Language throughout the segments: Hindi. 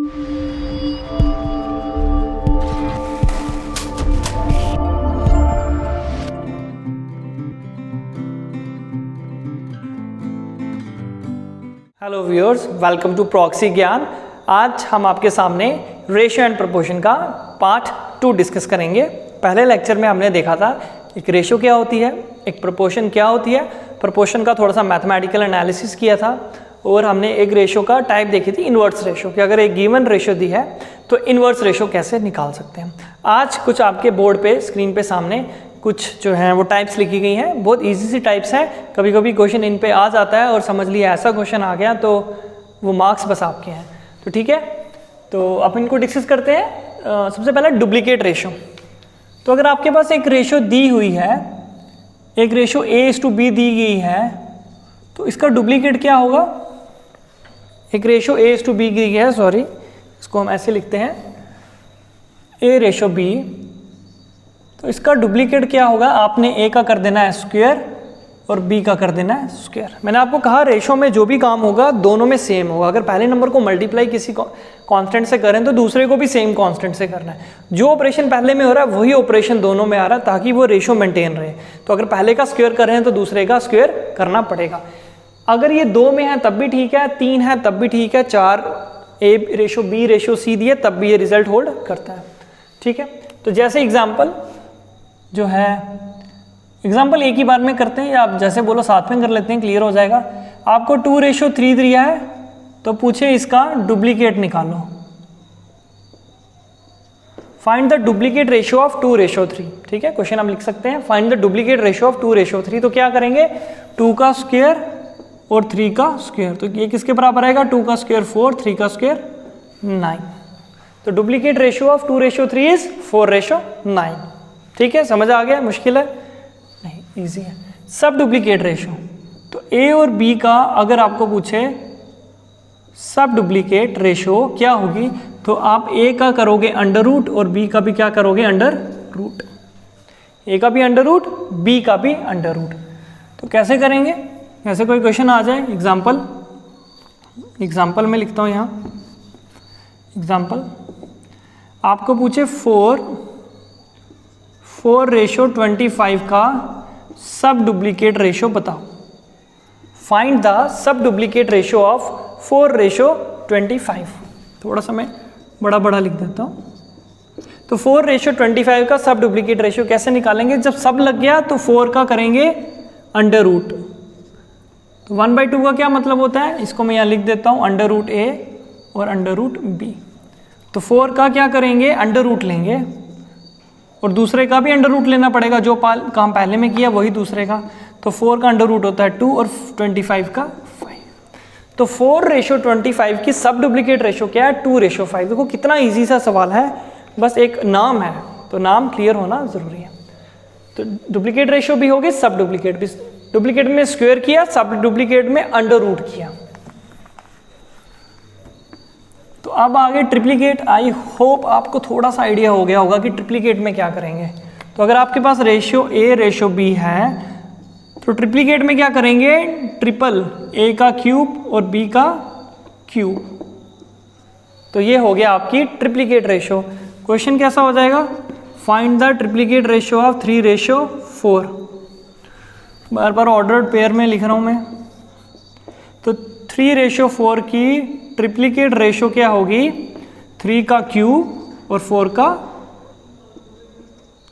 Hello viewers, welcome to proxy Gyan. आज हम आपके सामने रेशियो एंड प्रोपोर्शन का पार्ट 2 डिस्कस करेंगे। पहले लेक्चर में हमने देखा था एक रेशियो क्या होती है, एक प्रोपोर्शन क्या होती है, प्रोपोर्शन का थोड़ा सा मैथमेटिकल एनालिसिस किया था और हमने एक रेशियो का टाइप देखी थी इन्वर्स रेशियो, कि अगर एक गिवन रेशियो दी है तो इन्वर्स रेशियो कैसे निकाल सकते हैं। आज कुछ आपके बोर्ड पे स्क्रीन पे सामने कुछ जो हैं वो टाइप्स लिखी गई हैं, बहुत इजी सी टाइप्स हैं। कभी कभी क्वेश्चन इन पे आ जाता है और समझ लिया ऐसा क्वेश्चन आ गया तो वो मार्क्स बस आपके हैं। तो ठीक है, तो अब इनको डिस्कस करते हैं। सबसे पहले डुप्लीकेट रेशियो। तो अगर आपके पास एक रेशियो दी हुई है, एक रेशियो A/B दी गई है, तो इसका डुप्लीकेट क्या होगा। एक रेशियो A/B दी गई है, सॉरी इसको हम ऐसे लिखते हैं A/B, तो इसका डुप्लीकेट क्या होगा। आपने A का कर देना है स्क्वायर और B का कर देना है स्क्वायर। मैंने आपको कहा रेशियो में जो भी काम होगा दोनों में सेम होगा। अगर पहले नंबर को मल्टीप्लाई किसी कांस्टेंट से करें तो दूसरे को भी सेम कांस्टेंट से करना है। जो ऑपरेशन पहले में हो रहा है वही ऑपरेशन दोनों में आ रहा है, ताकि वो रेशियो मेंटेन रहे। तो अगर पहले का स्क्वायर कर रहे हैं तो दूसरे का स्क्वायर करना पड़ेगा। अगर ये 2 में है तब भी ठीक है, 3 है तब भी ठीक है, 4 A/B/C दिए तब भी ये रिजल्ट होल्ड करता है। ठीक है, तो जैसे एग्जाम्पल जो है, एग्जाम्पल एक ही बार में करते हैं या आप जैसे बोलो साथ में कर लेते हैं, क्लियर हो जाएगा। आपको 2/3 दिया है तो पूछे इसका डुप्लीकेट निकालो। Find the duplicate ratio of 2/3। ठीक है, क्वेश्चन हम लिख सकते हैं find the duplicate ratio of 2/3। तो क्या करेंगे, 2 का स्क्वायर और 3 का स्क्वायर। तो ये किसके बराबर आएगा, 2 का स्क्वायर 4, 3 का स्क्वायर 9। तो डुप्लीकेट रेशियो ऑफ 2/3 इज 4/9। ठीक है, समझ आ गया, मुश्किल है नहीं, इजी है। सब डुप्लीकेट रेशियो, तो A और B का अगर आपको पूछे सब डुप्लीकेट रेशियो क्या होगी, तो आप A का करोगे अंडर रूट और B का भी क्या करोगे, अंडर रूट। A का भी अंडर रूट, B का भी अंडर रूट। तो कैसे करेंगे, ऐसे कोई क्वेश्चन आ जाए, एग्जाम्पल में लिखता हूँ यहाँ। एग्जाम्पल आपको पूछे 4/25 का सब डुप्लीकेट रेशियो बताओ। Find the sub duplicate ratio of 4/25। थोड़ा सा मैं बड़ा लिख देता हूँ। तो 4/25 का सब डुप्लीकेट रेशियो कैसे निकालेंगे, जब सब लग गया तो 4 का करेंगे अंडर रूट। तो 1/2 का क्या मतलब होता है, इसको मैं यहाँ लिख देता हूँ अंडर रूट A और अंडर रूट B। तो 4 का क्या करेंगे, अंडर रूट लेंगे और दूसरे का भी अंडर रूट लेना पड़ेगा, जो काम पहले में किया वही दूसरे का। तो 4 का अंडर रूट होता है 2 और 25 का 5। तो 4/25 की सब डुप्लीकेट रेशियो क्या है, 2/5। देखो कितना इजी सा सवाल है, बस एक नाम है तो नाम क्लियर होना जरूरी है। तो डुप्लीकेट रेशियो भी होगी, सब डुप्लीकेट भी। डुप्लीकेट में स्क्वायर किया, सब डुप्लीकेट में अंडर रूट किया। तो अब आगे ट्रिप्लीकेट। आई होप आपको थोड़ा सा आइडिया हो गया होगा कि ट्रिप्लीकेट में क्या करेंगे। तो अगर आपके पास रेशियो A/B है तो ट्रिप्लीकेट में क्या करेंगे, ट्रिपल A का क्यूब और B का क्यूब। तो ये हो गया आपकी ट्रिप्लीकेट रेशियो। क्वेश्चन कैसा हो जाएगा, find the triplicate ratio of 3/4। Bar bar ordered pair में लिख रहा हूँ मैं। तो 3/4 की ट्रिप्लीकेट रेशियो क्या होगी, 3 का क्यूब और 4 का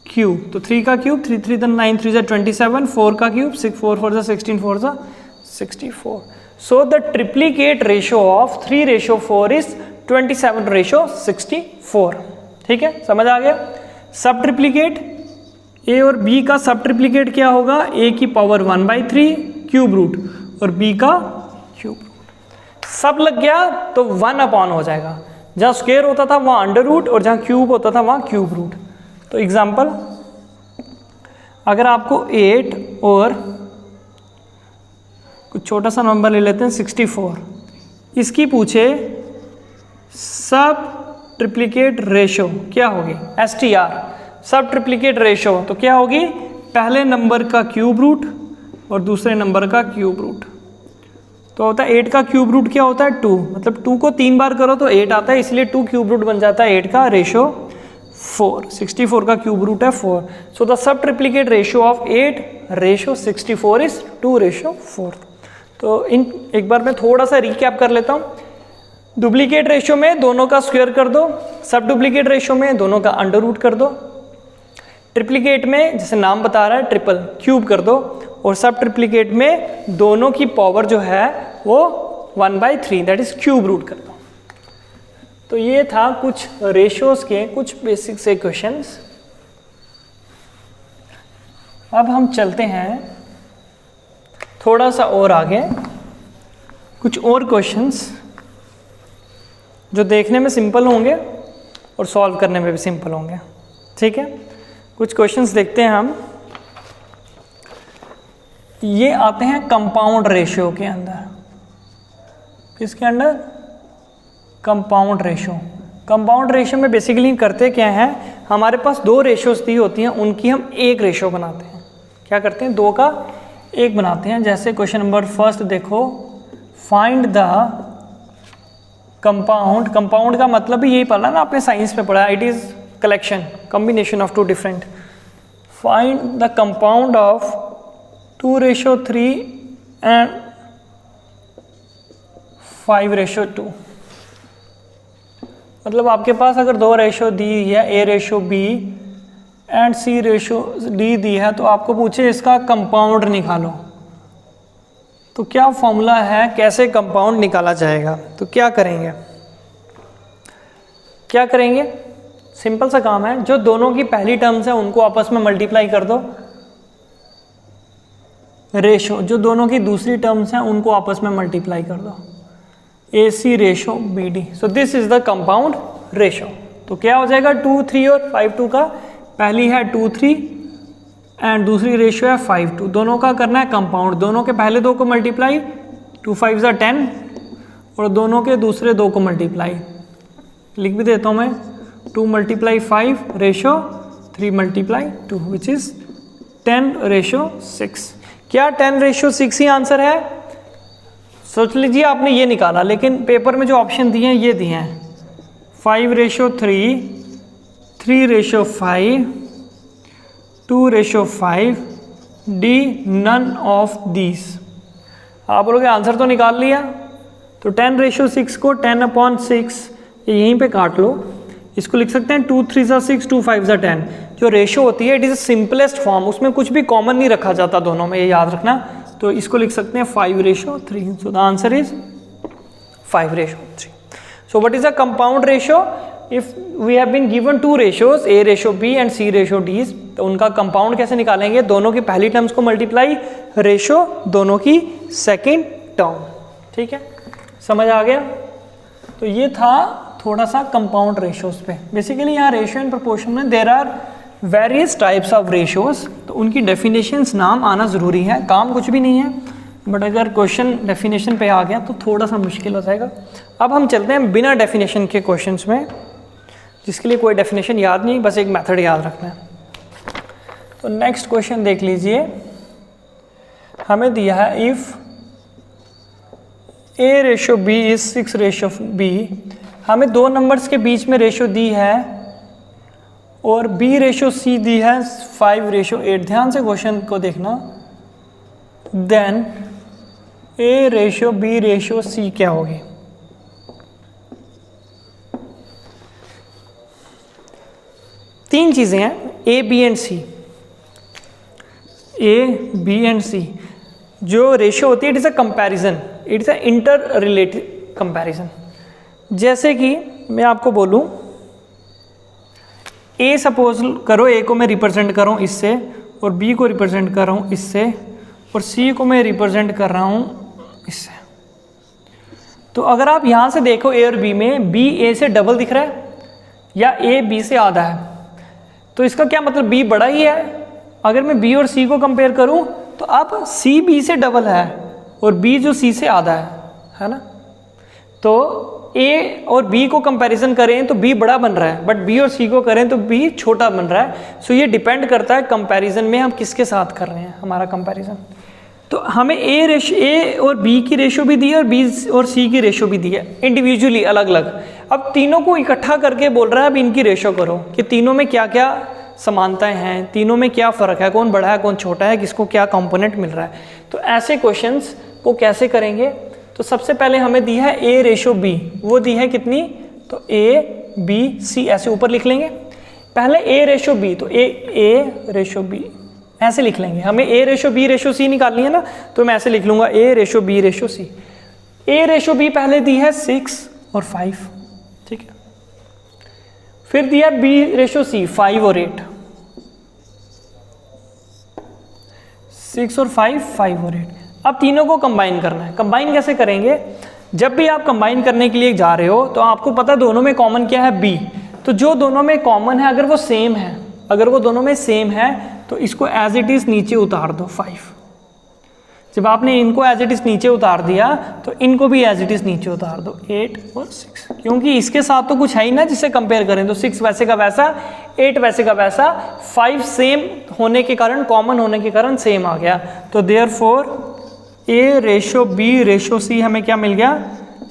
क्यूब। तो 3 का क्यूब 3 3 9 3 27, 4 का cube 6 4 4 16 4 64। So the triplicate ratio of 3/4 is 27/64। ठीक है, समझ आ गया। सब ट्रिप्लीकेट A और B का सब ट्रिप्लीकेट क्या होगा, A की पावर 1/3 क्यूब रूट और B का क्यूब रूट। सब लग गया तो 1/, हो जाएगा। जहाँ स्क्वायर होता था वहाँ अंडर रूट और जहाँ क्यूब होता था वहाँ क्यूब रूट। तो एग्जाम्पल, अगर आपको 8 और कुछ छोटा सा नंबर ले लेते हैं 64, इसकी पूछे सब ट्रिप्लीकेट रेशियो क्या होगी, STR सब ट्रिप्लीकेट रेशियो, तो क्या होगी, पहले नंबर का क्यूब रूट और दूसरे नंबर का क्यूब रूट। तो होता है 8 का क्यूब रूट क्या होता है 2, मतलब 2 को 3 बार करो तो 8 आता है, इसलिए 2 क्यूब रूट बन जाता है 8 का रेशो 4। 64 का क्यूब रूट है 4। So the sub triplicate ratio of 8 ratio 64 is 2:4। तो इन एक बार मैं थोड़ा सा रिकैप कर लेता हूँ। डुप्लीकेट रेशियो में दोनों का स्क्वायर कर दो, सब डुप्लीकेट रेशियो में दोनों का अंडर रूट कर दो, ट्रिप्लीकेट में जैसे नाम बता रहा है ट्रिपल क्यूब कर दो, और सब ट्रिप्लीकेट में दोनों की पावर जो है वो 1/3 दैट इज क्यूब रूट कर दो। तो ये था कुछ रेशियोज के कुछ बेसिक से क्वेश्चंस। अब हम चलते हैं थोड़ा सा और आगे, कुछ और क्वेश्चंस जो देखने में सिंपल होंगे और सॉल्व करने में भी सिंपल होंगे। ठीक है, कुछ क्वेश्चंस देखते हैं हम। ये आते हैं कंपाउंड रेशियो के अंदर। किसके अंदर? Compound ratio. कंपाउंड रेशियो में बेसिकली करते क्या हैं, हमारे पास 2 रेशियोज दी होती हैं, उनकी हम एक रेशियो बनाते हैं। क्या करते हैं? 2 का 1 बनाते हैं। जैसे क्वेश्चन नंबर फर्स्ट देखो, फाइंड द कंपाउंड। कंपाउंड का मतलब भी यही पढ़ा ना आपने साइंस में पढ़ा, it is collection, combination of 2 different. Find the compound of 2:3 and 5:2। मतलब आपके पास अगर 2 रेशियो दी है, A:B एंड C:D दी है, तो आपको पूछे इसका कंपाउंड निकालो। तो क्या फॉर्मूला है, कैसे कंपाउंड निकाला जाएगा? तो क्या करेंगे, सिंपल सा काम है, जो दोनों की पहली टर्म्स है उनको आपस में मल्टीप्लाई कर दो। रेशो, जो दोनों की दूसरी टर्म्स हैं उनको आपस में मल्टीप्लाई कर दो। AC:BD। So this is the compound ratio. तो क्या हो जाएगा 2, 3 और 5, 2 का, पहली है 2, 3 एंड दूसरी रेशियो है 5, 2। दोनों का करना है कंपाउंड, दोनों के पहले 2 को मल्टीप्लाई, 2 5 10, और दोनों के दूसरे 2 को मल्टीप्लाई। लिख भी देता हूँ मैं, 2 × 5 रेशो 3 × 2 विच इज 10:6। क्या 10:6 ही आंसर है? सोच लीजिए आपने ये निकाला, लेकिन पेपर में जो ऑप्शन दिए हैं ये दिए हैं 5:3, 3:5, 2:5, D none of these। आप बोलोगे आंसर तो निकाल लिया, तो 10:6 को 10/6 यहीं पे काट लो। इसको लिख सकते हैं 2 3 6, 2 5 10। जो रेशो होती है इट इज सिंपलेस्ट फॉर्म, उसमें कुछ भी कॉमन नहीं रखा जाता दोनों में, ये याद रखना। तो इसको लिख सकते हैं 5:3। So the answer is 5:3। So what is a compound ratio? If we have been given 2 ratios, A:B and C:D, तो उनका कंपाउंड कैसे निकालेंगे? दोनों की पहली टर्म्स को मल्टीप्लाई, रेशो दोनों की सेकेंड टर्म। ठीक है, समझ आ गया? तो ये था थोड़ा सा कंपाउंड रेशियोज पे। बेसिकली यहाँ रेशियो एंड प्रोपोर्शन में there are various types of ratios, तो उनकी डेफिनेशंस नाम आना ज़रूरी है, काम कुछ भी नहीं है, बट अगर क्वेश्चन डेफिनेशन पे आ गया तो थोड़ा सा मुश्किल हो जाएगा। अब हम चलते हैं बिना डेफिनेशन के क्वेश्चंस में, जिसके लिए कोई डेफिनेशन याद नहीं, बस एक मेथड याद रखना है। तो नेक्स्ट क्वेश्चन देख लीजिए, हमें दिया है इफ़ A:B इज 6:B। हमें 2 नंबर्स के बीच में रेशियो दी है और B:C दी है 5:8। ध्यान से क्वेश्चन को देखना। देन A:B:C क्या होगी? तीन चीजें हैं, A, B and C। A, B and C जो रेशियो होती है it is a comparison, it is a inter related comparison. जैसे कि मैं आपको बोलूं A सपोज करो, A को मैं रिप्रेजेंट कर रहा हूँ इससे, और B को रिप्रेजेंट कर रहा हूँ इससे, और C को मैं रिप्रेजेंट कर रहा हूँ इससे। तो अगर आप यहाँ से देखो A और B में B A से डबल दिख रहा है या A B से आधा है, तो इसका क्या मतलब B बड़ा ही है। अगर मैं B और C को कंपेयर करूँ तो अब C B से डबल है और B जो C से आधा है ना। तो A और B को कंपैरिजन करें तो B बड़ा बन रहा है, बट B और C को करें तो B छोटा बन रहा है। सो ये डिपेंड करता है कंपैरिजन में हम किसके साथ कर रहे हैं हमारा कंपैरिजन। तो हमें ए और बी की रेशो भी दी है और बी और सी की रेशो भी दी है इंडिविजुअली अलग अलग। अब तीनों को इकट्ठा करके बोल रहा है अब इनकी रेशो करो कि तीनों में क्या क्या समानताएं हैं, तीनों में क्या फ़र्क है, कौन बड़ा है कौन छोटा है, किसको क्या कंपोनेंट मिल रहा है। तो ऐसे क्वेश्चंस को कैसे करेंगे, तो सबसे पहले हमें दी है ए रेशो बी, वो दी है कितनी, तो ए बी सी ऐसे ऊपर लिख लेंगे। पहले ए रेशो बी, तो ए रेशो बी ऐसे लिख लेंगे। हमें ए रेशो बी रेशो सी निकालनी है ना, तो मैं ऐसे लिख लूँगा ए रेशो बी रेशो सी। ए रेशो बी पहले दी है 6 और 5, ठीक है। फिर दिया बी रेशो सी 5 और 8, 6 और 5, 5 और 8। अब तीनों को कंबाइन करना है। कंबाइन कैसे करेंगे, जब भी आप कंबाइन करने के लिए जा रहे हो तो आपको पता दोनों में कॉमन क्या है, बी। तो जो दोनों में कॉमन है अगर वो सेम है, अगर वो दोनों में सेम है तो इसको एज इट इज़ नीचे उतार दो 5। जब आपने इनको एज इट इज़ नीचे उतार दिया तो इनको भी एज इट इज़ नीचे उतार दो 8 और 6, क्योंकि इसके साथ तो कुछ है ही ना जिससे कंपेयर करें। तो 6 वैसे का वैसा, 8 वैसे का वैसा, 5 सेम होने के कारण, कॉमन होने के कारण सेम आ गया। तो देयरफॉर ए रेशो बी रेशो सी हमें क्या मिल गया,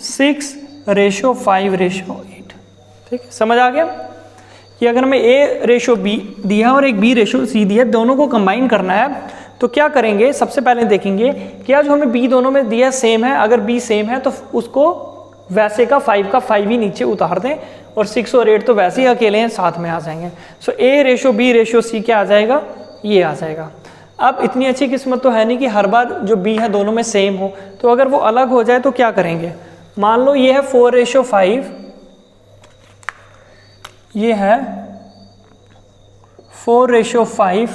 6 रेशो 5 रेशो 8। ठीक है, समझ आ गया कि अगर हमें ए रेशो बी दिया और एक बी रेशो सी दिया, दोनों को कंबाइन करना है तो क्या करेंगे, सबसे पहले देखेंगे क्या जो हमें बी दोनों में दिया सेम है। अगर बी सेम है तो उसको वैसे का 5 का 5 ही नीचे उतार दें और 6 और 8 तो वैसे ही अकेले हैं, साथ में आ जाएंगे। सो ए रेशो बी रेशो सी क्या आ जाएगा, ये आ जाएगा। अब इतनी अच्छी किस्मत तो है नहीं कि हर बार जो बी है दोनों में सेम हो, तो अगर वो अलग हो जाए तो क्या करेंगे। मान लो ये है 4 रेशो 5, ये है 4 रेशो 5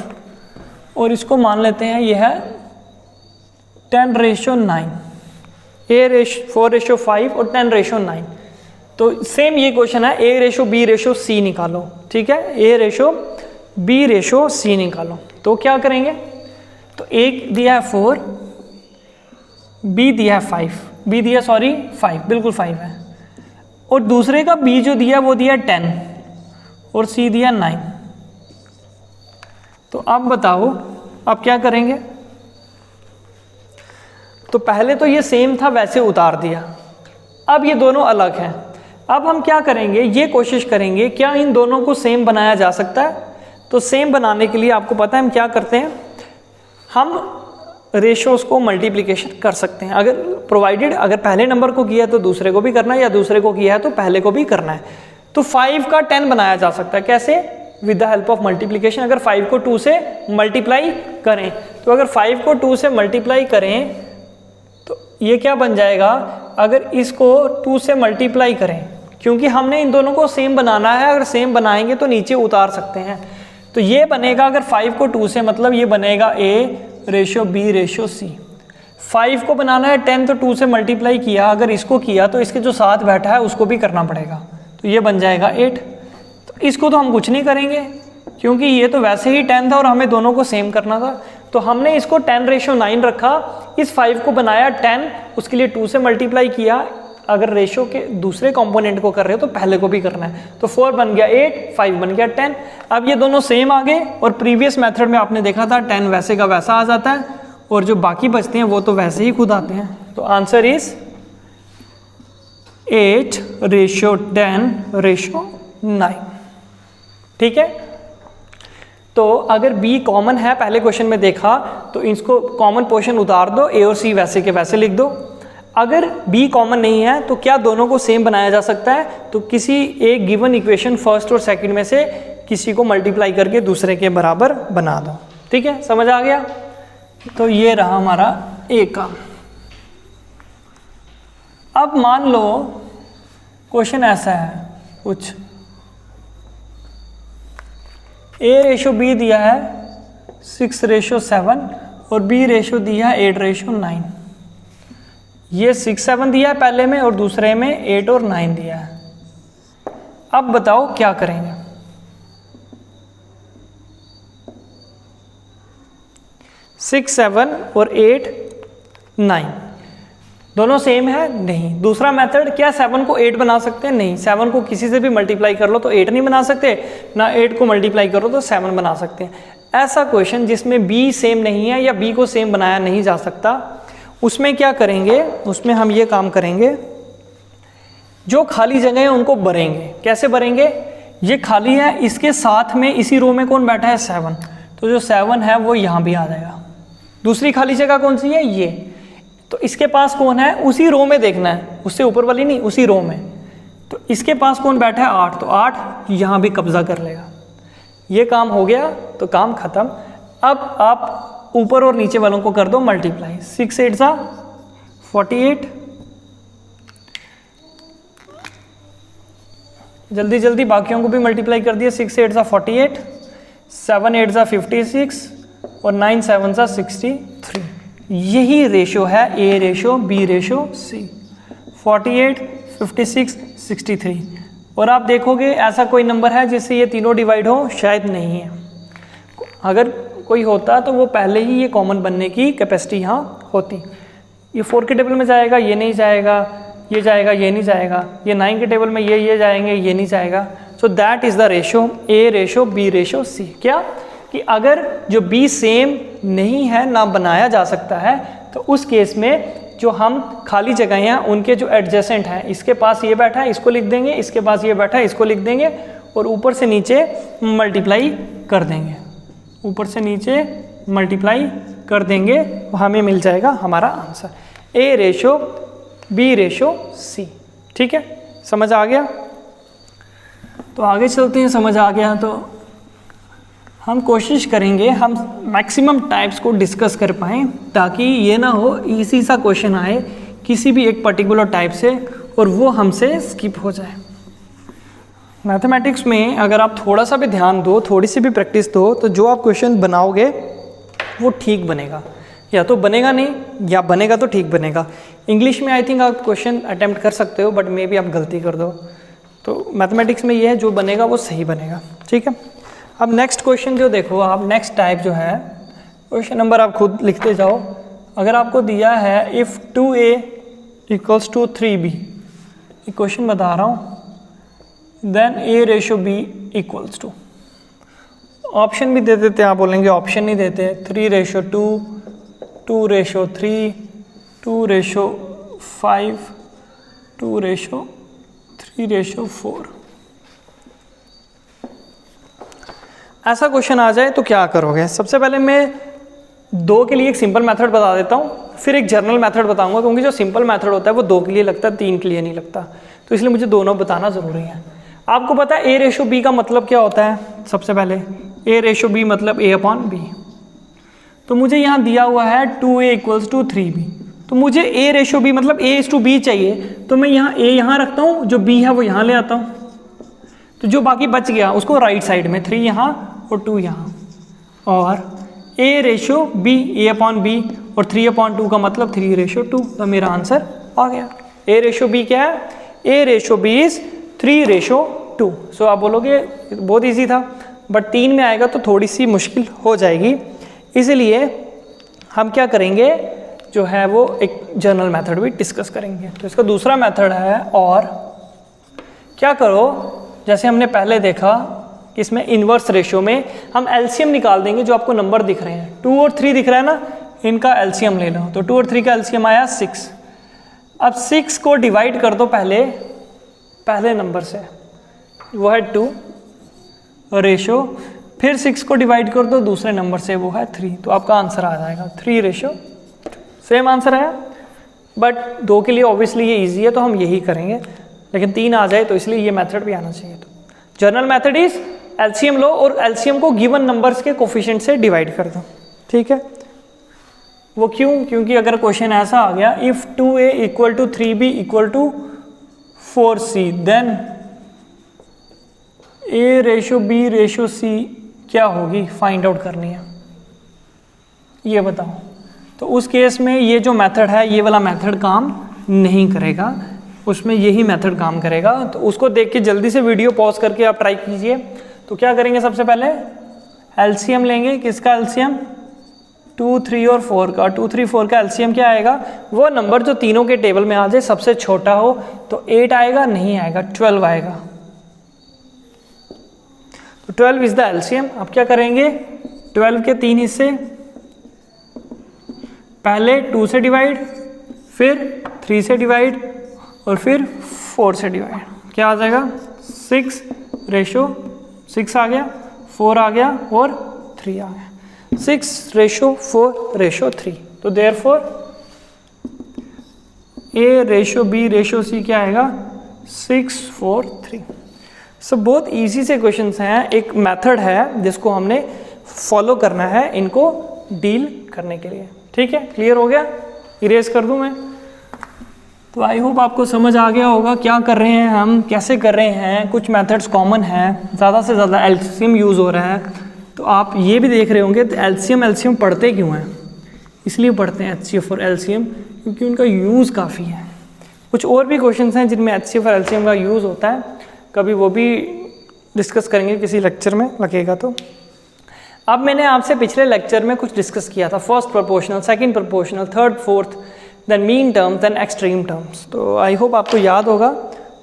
और इसको मान लेते हैं ये है 10 रेशो 9। ए 4 रेशो 5 और 10 रेशो 9। तो सेम ये क्वेश्चन है, ए रेशो बी रेशो सी निकालो, ठीक है, ए रेशो बी रेशो सी निकालो। तो क्या करेंगे, तो एक दिया है 4, बी दिया है 5, बी दिया 5 बिल्कुल 5 है, और दूसरे का बी जो दिया वो दिया 10 और सी दिया 9। तो अब बताओ अब क्या करेंगे। तो पहले तो ये सेम था वैसे उतार दिया, अब ये दोनों अलग हैं। अब हम क्या करेंगे, ये कोशिश करेंगे क्या इन दोनों को सेम बनाया जा सकता है। तो सेम बनाने के लिए आपको पता है हम क्या करते हैं, हम रेशोज को मल्टीप्लिकेशन कर सकते हैं। अगर प्रोवाइडेड अगर पहले नंबर को किया तो दूसरे को भी करना है, या दूसरे को किया है तो पहले को भी करना है। तो 5 का 10 बनाया जा सकता है, कैसे, with the help of multiplication. अगर 5 को 2 से मल्टीप्लाई करें, तो अगर 5 को 2 से मल्टीप्लाई करें तो ये क्या बन जाएगा, अगर इसको 2 से मल्टीप्लाई करें, क्योंकि हमने इन दोनों को सेम बनाना है, अगर सेम बनाएंगे तो नीचे उतार सकते हैं। तो ये बनेगा अगर 5 को 2 से, मतलब ये बनेगा ए रेशो बी रेशो सी। 5 को बनाना है 10, तो 2 से मल्टीप्लाई किया, अगर इसको किया तो इसके जो साथ बैठा है उसको भी करना पड़ेगा, तो ये बन जाएगा 8। तो इसको तो हम कुछ नहीं करेंगे क्योंकि ये तो वैसे ही 10 था और हमें दोनों को सेम करना था। तो हमने इसको 10 रेशो 9 रखा, इस 5 को बनाया 10, उसके लिए 2 से मल्टीप्लाई किया। अगर रेशो के दूसरे कंपोनेंट को कर रहे हो तो पहले को भी करना है। तो 4 बन गया 8, 5 बन गया 10। अब ये दोनों सेम आ गए, और प्रीवियस मेथड में आपने देखा था 10 वैसे का वैसा आ जाता है और जो बाकी बचते हैं वो तो वैसे ही खुद आते हैं। तो आंसर इज 8 रेशो 10 रेशो 9। ठीक है, तो अगर B कॉमन है, पहले क्वेश्चन में देखा, तो इसको कॉमन पोर्शन उतार दो, A और C वैसे के वैसे लिख दो। अगर B कॉमन नहीं है तो क्या दोनों को सेम बनाया जा सकता है, तो किसी एक गिवन इक्वेशन फर्स्ट और सेकंड में से किसी को मल्टीप्लाई करके दूसरे के बराबर बना दो। ठीक है, समझ आ गया। तो ये रहा हमारा A का। अब मान लो क्वेश्चन ऐसा है कुछ, A रेशो B दिया है 6 रेशो 7 और B रेशो दिया है 8 रेशो 9। ये 6 7 दिया है पहले में और दूसरे में 8 और 9 दिया है। अब बताओ क्या करेंगे। 6 7 और 8 9 दोनों सेम है, नहीं। दूसरा मेथड क्या, 7 को 8 बना सकते हैं, नहीं। 7 को किसी से भी मल्टीप्लाई कर लो तो 8 नहीं बना सकते, ना 8 को मल्टीप्लाई करो तो 7 बना सकते हैं। ऐसा क्वेश्चन जिसमें बी सेम नहीं है या बी को सेम बनाया नहीं जा सकता, उसमें क्या करेंगे, उसमें हम ये काम करेंगे, जो खाली जगह है उनको भरेंगे। कैसे भरेंगे? ये खाली है, इसके साथ में इसी रो में कौन बैठा है? 7, तो जो 7 है वो यहाँ भी आ जाएगा। दूसरी खाली जगह कौन सी है? ये। तो इसके पास कौन है? उसी रो में देखना है, उससे ऊपर वाली नहीं, उसी रो में। तो इसके पास कौन बैठा है? 8, तो 8 यहाँ भी कब्जा कर लेगा। ये काम हो गया तो काम खत्म। अब आप ऊपर और नीचे वालों को कर दो मल्टीप्लाई। 6 8 सा 48, जल्दी जल्दी बाकियों को भी मल्टीप्लाई कर दिया। 6 8 सा 48, 7 8 सा 56 और 9 7 सा 63। यही रेशो है ए रेशो बी रेशो सी, 48 56 63। और आप देखोगे ऐसा कोई नंबर है जिससे ये तीनों डिवाइड हो? शायद नहीं है। अगर कोई होता तो वो पहले ही ये कॉमन बनने की कैपेसिटी यहाँ होती। ये 4 के टेबल में जाएगा, ये नहीं जाएगा, ये जाएगा, ये नहीं जाएगा, ये 9 के टेबल में ये जाएंगे, ये नहीं जाएगा। So that is the ratio A ratio B ratio C. क्या कि अगर जो बी सेम नहीं है, ना बनाया जा सकता है, तो उस केस में जो हम खाली जगह हैं उनके जो एडजेसेंट हैं, इसके पास ये बैठा है इसको लिख देंगे, इसके पास ये बैठा है इसको लिख देंगे और ऊपर से नीचे मल्टीप्लाई कर देंगे, ऊपर से नीचे मल्टीप्लाई कर देंगे, हमें मिल जाएगा हमारा answer A ratio B ratio C. ठीक है, समझ आ गया? तो आगे चलते हैं। समझ आ गया तो हम कोशिश करेंगे हम मैक्सिमम टाइप्स को डिस्कस कर पाएँ, ताकि ये ना हो इजी सा क्वेश्चन आए किसी भी एक पर्टिकुलर टाइप से और वो हमसे स्किप हो जाए। मैथमेटिक्स में अगर आप थोड़ा सा भी ध्यान दो, थोड़ी सी भी प्रैक्टिस दो, तो जो आप क्वेश्चन बनाओगे वो ठीक बनेगा, या तो बनेगा नहीं या बनेगा तो ठीक बनेगा। इंग्लिश में आई थिंक आप क्वेश्चन अटेम्प्ट कर सकते हो, बट मे बी आप गलती कर दो। तो मैथमेटिक्स में ये है, जो बनेगा वो सही बनेगा। ठीक है, अब नेक्स्ट क्वेश्चन जो देखो आप, नेक्स्ट टाइप जो है, क्वेश्चन नंबर आप खुद लिखते जाओ। अगर आपको दिया है if 2a equals to 3b, ये क्वेश्चन बता रहा हूँ, then a ratio b equals to, option भी दे देते हैं, आप बोलेंगे ऑप्शन नहीं देते, 3 ratio 2, 2 ratio 3, 2 ratio 5, 2 ratio 3 ratio 4। ऐसा क्वेश्चन आ जाए तो क्या करोगे? सबसे पहले मैं 2 के लिए एक सिंपल मेथड बता देता हूँ, फिर एक जनरल मेथड बताऊंगा, क्योंकि जो सिंपल मेथड होता है वो 2 के लिए लगता है, 3 के लिए नहीं लगता, तो इसलिए मुझे दोनों बताना ज़रूरी है। आपको पता है ए रेशो बी का मतलब क्या होता है? सबसे पहले ए रेशो बी मतलब ए अपॉन बी। तो मुझे यहाँ दिया हुआ है 2a इक्वल्स टू 3b, तो मुझे ए रेशो बी मतलब ए इज टू बी चाहिए, तो मैं यहाँ ए यहाँ रखता हूँ, जो बी है वो यहाँ ले आता हूँ, तो जो बाकी बच गया उसको राइट साइड में 3 यहाँ और 2 यहाँ, और ए रेशो बी ए अपॉन बी और 3 अपॉन 2 का मतलब 3 रेशो 2, तो मेरा आंसर आ गया। ए रेशो बी क्या है? ए रेशो बी इज 3 रेशो 2। सो आप बोलोगे बहुत इजी था, बट 3 में आएगा तो थोड़ी सी मुश्किल हो जाएगी, इसलिए हम क्या करेंगे जो है वो एक जनरल मेथड भी डिस्कस करेंगे। तो इसका दूसरा मेथड है, और क्या करो, जैसे हमने पहले देखा इसमें इन्वर्स रेशियो में हम एलसीएम निकाल देंगे। जो आपको नंबर दिख रहे हैं 2 और 3 दिख रहा है ना, इनका एलसीएम ले लो, तो 2 और 3 का एलसीएम आया 6। अब 6 को डिवाइड कर दो पहले नंबर से, वो है 2 रेशो, फिर 6 को डिवाइड कर दो दूसरे नंबर से, वो है 3, तो आपका आंसर आ जाएगा 3 रेशो। सेम आंसर है, बट 2 के लिए ऑब्वियसली ये इजी है तो हम यही करेंगे, लेकिन 3 आ जाए तो इसलिए ये मेथड भी आना चाहिए। तो जनरल मेथड इज एलसीएम लो और एलसीएम को गिवन नंबर्स के कोफिशिएंट से डिवाइड कर दो। ठीक है, वो क्यों? क्योंकि अगर क्वेश्चन ऐसा आ गया if 2a equal to 3b equal to 4c, then a ratio b ratio c क्या होगी, फाइंड आउट करनी है, ये बताओ। तो उस केस में ये जो मेथड है, ये वाला मेथड काम नहीं करेगा, उसमें यही मेथड काम करेगा। तो उसको देख के जल्दी से वीडियो पॉज करके आप ट्राई कीजिए। तो क्या करेंगे, सबसे पहले एलसीएम लेंगे। किसका एलसीएम? 2, 3 और 4 का। 2, 3, 4 का एलसीएम क्या आएगा? वो नंबर जो तीनों के टेबल में आ जाए, सबसे छोटा हो, तो 8 आएगा, नहीं आएगा 12 आएगा। तो 12 इज द एलसीएम। अब क्या करेंगे, 12 के 3 हिस्से, पहले 2 से डिवाइड, फिर 3 से डिवाइड और फिर 4 से डिवाइड। क्या आ जाएगा 6:6 आ गया, 4 आ गया और 3 आ गया, 6:4:3। तो देयरफॉर A:B:C क्या आएगा 6:4:3। सब बहुत इजी से क्वेश्चंस हैं, एक मेथड है जिसको हमने फॉलो करना है इनको डील करने के लिए। ठीक है, क्लियर हो गया? इरेज कर दूं मैं? तो आई होप आपको समझ आ गया होगा क्या कर रहे हैं हम, कैसे कर रहे हैं। कुछ मेथड्स कॉमन हैं, ज़्यादा से ज़्यादा एलसीएम यूज़ हो रहा है, तो आप ये भी देख रहे होंगे तो एलसीएम पढ़ते क्यों हैं? इसलिए पढ़ते हैं HCF और एलसीएम क्योंकि उनका यूज़ काफ़ी है। कुछ और भी क्वेश्चंस हैं जिनमें HCF और एलसीएम का यूज़ होता है, कभी वो भी डिस्कस करेंगे किसी लेक्चर में लगेगा तो। अब मैंने आपसे पिछले लेक्चर में कुछ डिस्कस किया था, first proportional, second proportional, third, fourth, then mean terms, then extreme terms. तो आई होप आपको याद होगा।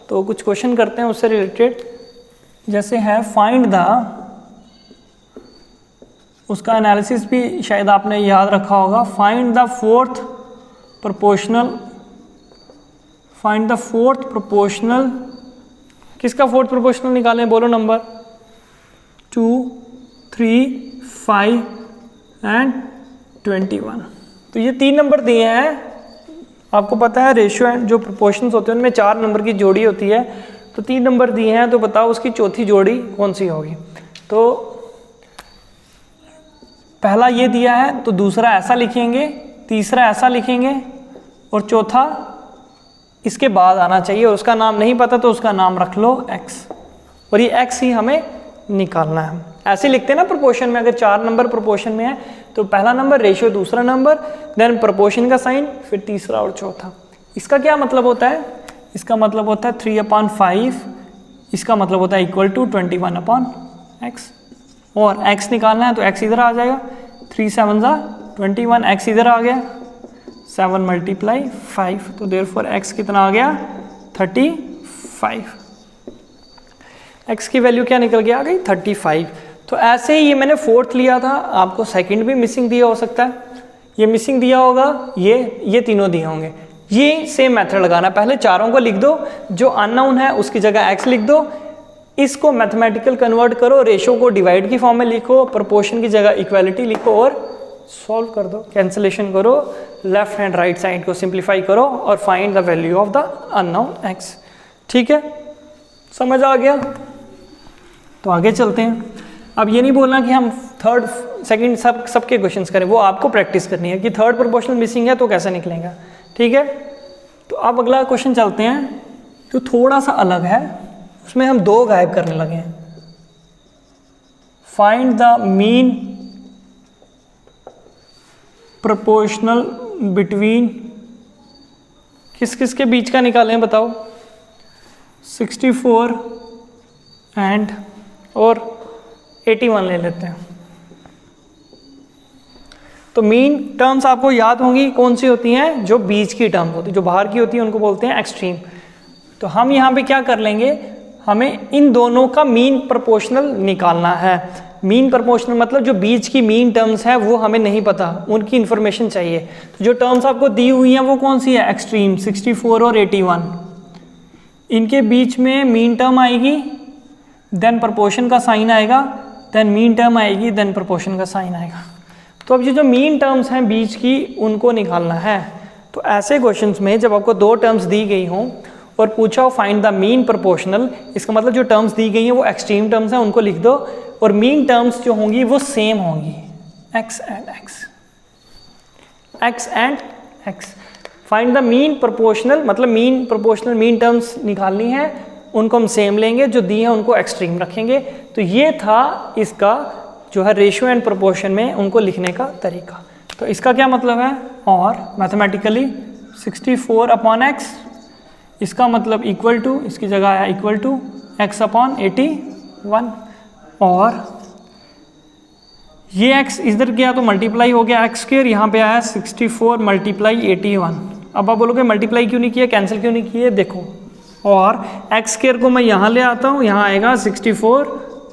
तो कुछ क्वेश्चन करते हैं उससे रिलेटेड, जैसे है फाइंड द, उसका एनालिसिस भी शायद आपने याद रखा होगा। Find the fourth proportional, find the fourth proportional, किसका फोर्थ प्रोपोर्शनल निकालें? बोलो नंबर 2, 3, 5 एंड 21। तो ये 3 नंबर दिए हैं। आपको पता है रेशियो एंड जो प्रोपोर्शंस होते हैं उनमें 4 नंबर की जोड़ी होती है, तो 3 नंबर दिए हैं, तो बताओ उसकी चौथी जोड़ी कौन सी होगी? तो पहला ये दिया है तो दूसरा ऐसा लिखेंगे, तीसरा ऐसा लिखेंगे और चौथा इसके बाद आना चाहिए, और उसका नाम नहीं पता तो उसका नाम रख लो x, और ये x ही हमें निकालना है। ऐसे लिखते हैं ना प्रोपोर्शन में, अगर 4 नंबर प्रोपोर्शन में है तो पहला नंबर, रेशियो दूसरा नंबर, देन प्रोपोर्शन का साइन, फिर तीसरा और चौथा। इसका क्या मतलब होता है? इसका मतलब होता है 3/5, इसका मतलब होता है इक्वल टू 21/x, और x निकालना है तो x इधर आ जाएगा, 3 7 21, x इधर आ गया, 7 × 5, तो देयरफॉर x कितना आ गया 35। x की वैल्यू क्या निकल गया, आ गई 35। तो ऐसे ही ये मैंने फोर्थ लिया था, आपको सेकंड भी मिसिंग दिया हो सकता है, ये मिसिंग दिया होगा, ये तीनों दिए होंगे। ये सेम मेथड लगाना, पहले चारों को लिख दो, जो अननोन है उसकी जगह x लिख दो, इसको मैथमेटिकल कन्वर्ट करो, रेशो को डिवाइड की फॉर्म में लिखो, प्रोपोर्शन की जगह इक्वालिटी लिखो और सॉल्व कर दो, कैंसिलेशन करो, लेफ्ट हैंड राइट साइड को सिंप्लीफाई करो और find the value of the unknown x। ठीक है, समझ आ गया? तो आगे चलते हैं। अब ये नहीं बोलना कि हम थर्ड सेकंड सबके क्वेश्चंस करें, वो आपको प्रैक्टिस करनी है कि थर्ड प्रोपोर्शनल मिसिंग है तो कैसे निकलेगा। ठीक है, तो अब अगला क्वेश्चन चलते हैं, तो थोड़ा सा अलग है, उसमें हम 2 गायब करने लगे हैं। Find the mean proportional between, किस किस के बीच का निकालें बताओ? 64 एंड और 81 ले लेते हैं। तो मीन टर्म्स आपको याद होंगी कौन सी होती हैं? जो बीच की टर्म्स होती है, जो बाहर की होती है उनको बोलते हैं एक्सट्रीम। तो हम यहाँ पे क्या कर लेंगे, हमें इन दोनों का मीन प्रोपोर्शनल निकालना है। मीन प्रोपोर्शनल मतलब जो बीच की मीन टर्म्स है वो हमें नहीं पता, उनकी इंफॉर्मेशन चाहिए। तो जो टर्म्स आपको दी हुई हैं वो कौन सी है? एक्सट्रीम, 64 और 81। इनके बीच में मीन टर्म आएगी, देन प्रोपोर्शन का साइन आएगा, देन मीन टर्म आएगी, देन प्रोपोर्शन का साइन आएगा। तो अब ये जो मीन टर्म्स हैं बीच की उनको निकालना है। तो ऐसे क्वेश्चंस में जब आपको 2 टर्म्स दी गई हों और पूछा हो फाइंड द मीन प्रोपोर्शनल, इसका मतलब जो टर्म्स दी गई हैं वो एक्सट्रीम टर्म्स हैं, उनको लिख दो, और मीन टर्म्स जो होंगी वो सेम होंगी, x and x। Find the mean proportional मतलब मीन प्रोपोर्शनल मीन टर्म्स निकालनी है, उनको हम सेम लेंगे, जो दिए हैं उनको एक्सट्रीम रखेंगे। तो ये था इसका जो है रेशियो एंड प्रोपोर्शन में उनको लिखने का तरीका। तो इसका क्या मतलब है? और मैथमेटिकली 64/x, इसका मतलब इक्वल टू, इसकी जगह आया इक्वल टू x/81, और ये x इधर गया तो मल्टीप्लाई हो गया x², यहाँ पे आया 64 × 81। अब आप बोलोगे मल्टीप्लाई क्यों नहीं किया, कैंसिल क्यों नहीं किए? देखो, और x² को मैं यहाँ ले आता हूँ, यहाँ आएगा 64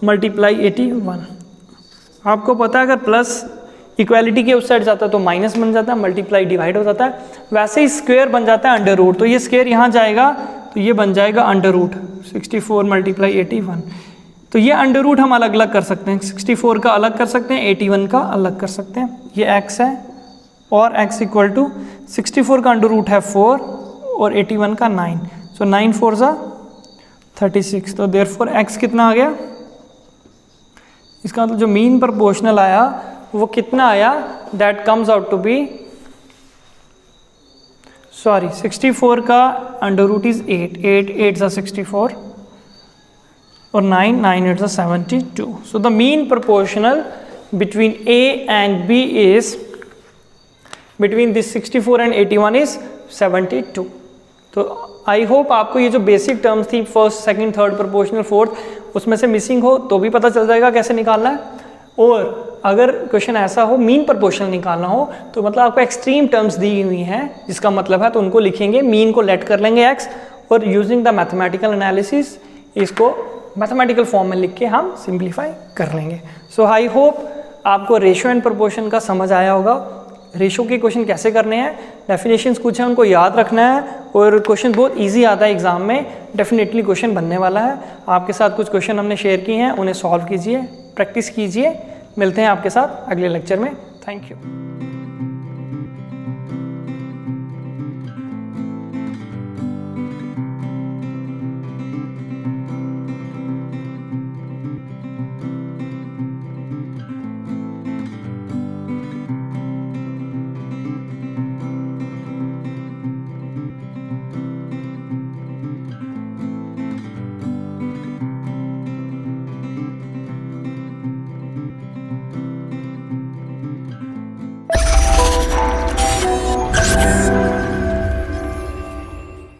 × 81। आपको पता है अगर प्लस इक्वालिटी के उस साइड जाता है तो माइनस बन जाता है, मल्टीप्लाई डिवाइड हो जाता है, वैसे ही स्क्वायर बन जाता है अंडर रूट। तो ये स्क्वायर यहाँ जाएगा तो ये बन जाएगा अंडर रूट 64 मल्टीप्लाई 81। तो ये अंडर रूट हम अलग अलग कर सकते हैं, 64 का अलग कर सकते हैं, 81 का अलग कर सकते हैं। ये x है और x इक्वल टू 64 का अंडर रूट है 4 और 81 का 9, सो 9 4 ज़ा 36। तो देयरफॉर x कितना आ गया, इसका मतलब जो मीन प्रोपोर्शनल आया वो कितना आया, that comes out to be 64 का अंडर रूट इज 8, 8 ज़ा 64 और 9 8 ज़ा 72। So the mean proportional between A and B is between this 64 and 81 is 72। तो आई होप आपको ये जो बेसिक टर्म्स थी first second third proportional fourth, उसमें से मिसिंग हो तो भी पता चल जाएगा कैसे निकालना है। और अगर क्वेश्चन ऐसा हो मीन प्रोपोर्शनल निकालना हो तो मतलब आपको एक्सट्रीम टर्म्स दी हुई हैं जिसका मतलब है, तो उनको लिखेंगे, मीन को लेट कर लेंगे x और यूजिंग द मैथमेटिकल एनालिसिस इसको मैथमेटिकल फॉर्म में लिख के हम सिंप्लीफाई कर लेंगे। सो आई होप आपको रेशो एंड प्रोपोर्शन का समझ आया होगा। रेशो के क्वेश्चन कैसे करने हैं, डेफिनेशंस कुछ हैं उनको याद रखना है और क्वेश्चन बहुत इजी आता है एग्जाम में, डेफिनेटली क्वेश्चन बनने वाला है। आपके साथ कुछ क्वेश्चन हमने शेयर किए हैं, उन्हें सॉल्व कीजिए, प्रैक्टिस कीजिए। मिलते हैं आपके साथ अगले लेक्चर में। Thank you.